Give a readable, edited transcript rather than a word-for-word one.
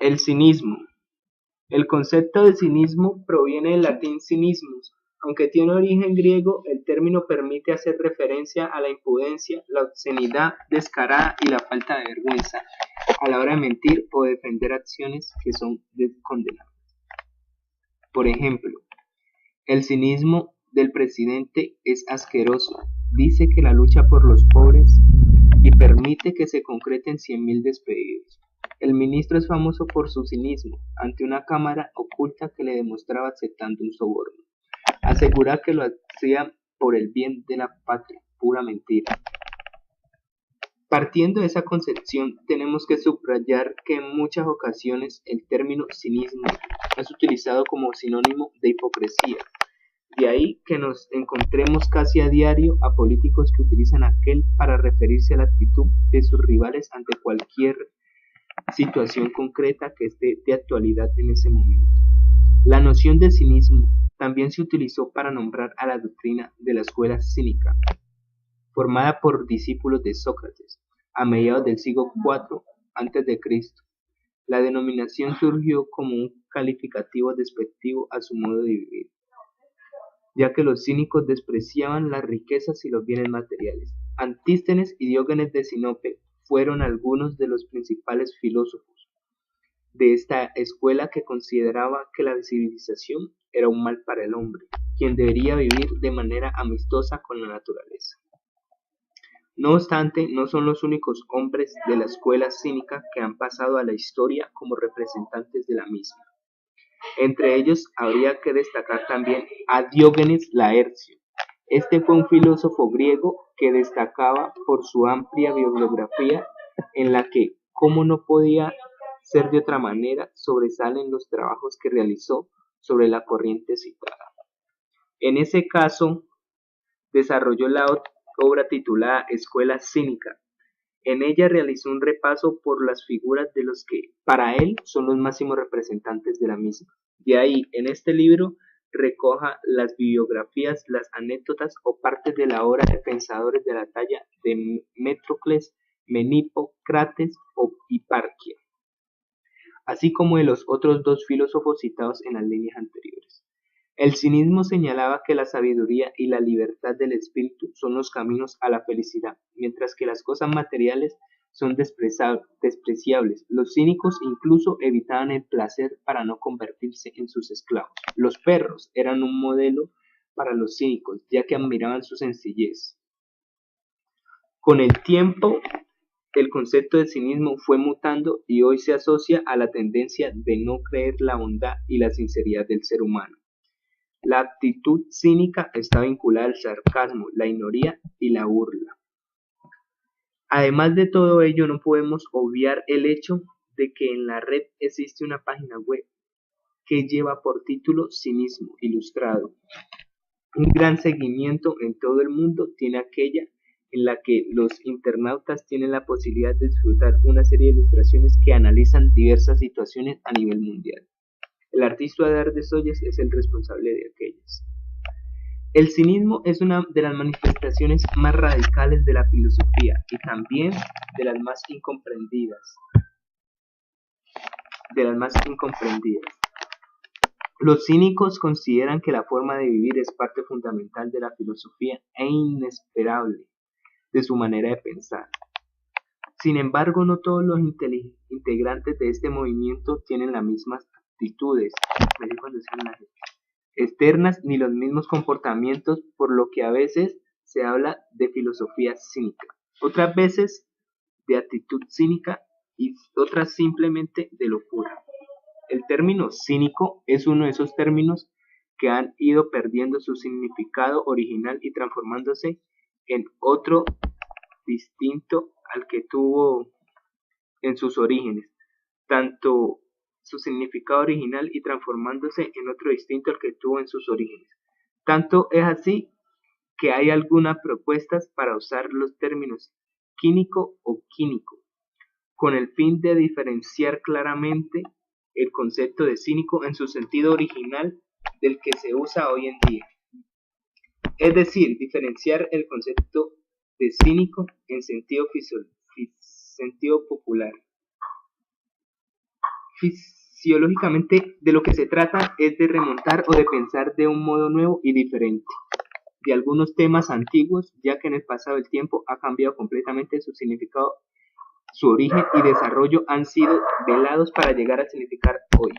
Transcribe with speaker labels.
Speaker 1: El cinismo. El concepto de cinismo proviene del latín cynismus. Aunque tiene origen griego, el término permite hacer referencia a la impudencia, la obscenidad descarada y la falta de vergüenza a la hora de mentir o defender acciones que son condenables. Por ejemplo, el cinismo del presidente es asqueroso. Dice que la lucha por los pobres y permite que se concreten 100.000 despedidos. El ministro es famoso por su cinismo ante una cámara oculta que le demostraba aceptando un soborno. Asegura que lo hacía por el bien de la patria, pura mentira. Partiendo de esa concepción, tenemos que subrayar que en muchas ocasiones el término cinismo es utilizado como sinónimo de hipocresía. De ahí que nos encontremos casi a diario a políticos que utilizan aquel para referirse a la actitud de sus rivales ante cualquier situación concreta que esté de actualidad en ese momento. La noción de cinismo también se utilizó para nombrar a la doctrina de la escuela cínica, formada por discípulos de Sócrates, a mediados del siglo IV a.C. La denominación surgió como un calificativo despectivo a su modo de vivir, ya que los cínicos despreciaban las riquezas y los bienes materiales. Antístenes y Diógenes de Sinope fueron algunos de los principales filósofos de esta escuela que consideraba que la civilización era un mal para el hombre, quien debería vivir de manera amistosa con la naturaleza. No obstante, no son los únicos hombres de la escuela cínica que han pasado a la historia como representantes de la misma. Entre ellos habría que destacar también a Diógenes Laercio. Este fue un filósofo griego que destacaba por su amplia bibliografía en la que, como no podía ser de otra manera, sobresalen los trabajos que realizó sobre la corriente citada. En ese caso, desarrolló la obra titulada Escuela Cínica. En ella realizó un repaso por las figuras de los que, para él, son los máximos representantes de la misma. De ahí, en este libro, recoja las biografías, las anécdotas o partes de la obra de pensadores de la talla de Metrócles, Menipo, Crates o Hiparquia, así como de los otros dos filósofos citados en las líneas anteriores. El cinismo señalaba que la sabiduría y la libertad del espíritu son los caminos a la felicidad, mientras que las cosas materiales son despreciables. Los cínicos incluso evitaban el placer para no convertirse en sus esclavos. Los perros eran un modelo para los cínicos, ya que admiraban su sencillez. Con el tiempo, el concepto de cinismo fue mutando y hoy se asocia a la tendencia de no creer la bondad y la sinceridad del ser humano. La actitud cínica está vinculada al sarcasmo, la ironía y la burla. Además de todo ello, no podemos obviar el hecho de que en la red existe una página web que lleva por título Cinismo Ilustrado. Un gran seguimiento en todo el mundo tiene aquella en la que los internautas tienen la posibilidad de disfrutar una serie de ilustraciones que analizan diversas situaciones a nivel mundial. El artista Adar de Solles es el responsable de aquellas. El cinismo es una de las manifestaciones más radicales de la filosofía y también de las más incomprendidas. Los cínicos consideran que la forma de vivir es parte fundamental de la filosofía e inesperable de su manera de pensar. Sin embargo, no todos los integrantes de este movimiento tienen las mismas actitudes externas ni los mismos comportamientos, por lo que a veces se habla de filosofía cínica, otras veces de actitud cínica y otras simplemente de locura. El término cínico es uno de esos términos que han ido perdiendo su significado original y transformándose en otro distinto al que tuvo en sus orígenes, tanto su significado original y transformándose en otro distinto al que tuvo en sus orígenes. Tanto es así que hay algunas propuestas para usar los términos quínico o quínico, con el fin de diferenciar claramente el concepto de cínico en su sentido original del que se usa hoy en día. Es decir, diferenciar el concepto de cínico en sentido popular. Fisiológicamente, de lo que se trata es de remontar o de pensar de un modo nuevo y diferente de algunos temas antiguos, ya que en el pasado del tiempo ha cambiado completamente su significado, su origen y desarrollo han sido velados para llegar a significar hoy.